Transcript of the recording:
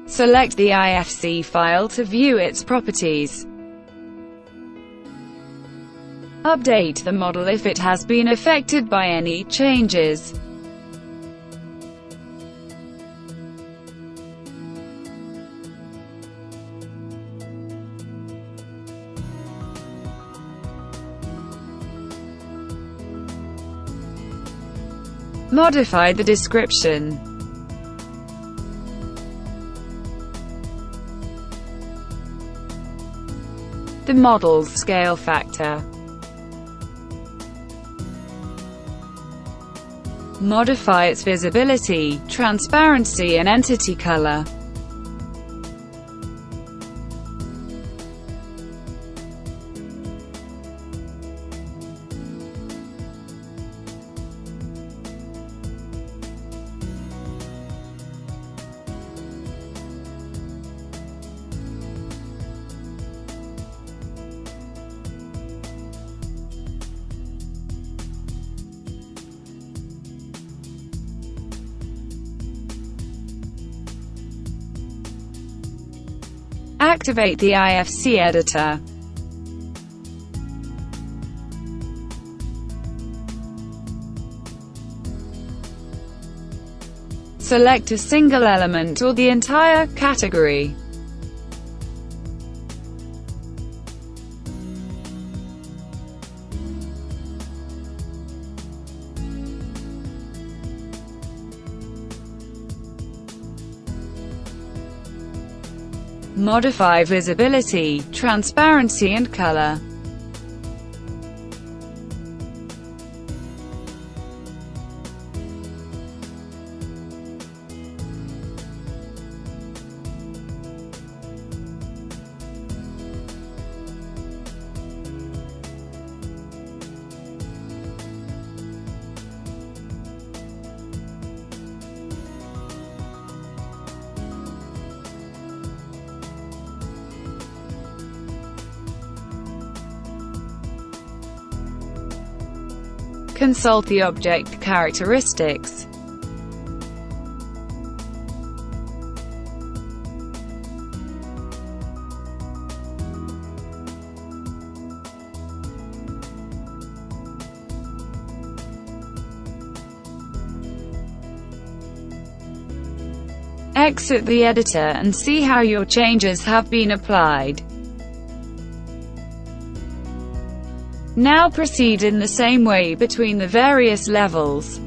Select the IFC file to view its properties. Update the model if it has been affected by any changes. Modify the description. The model's scale factor. Modify its visibility, transparency and entity color. Activate the IFC editor. Select a single element or the entire category. Modify visibility, transparency and color. Consult the object characteristics. Exit the editor and see how your changes have been applied. Now proceed in the same way between the various levels.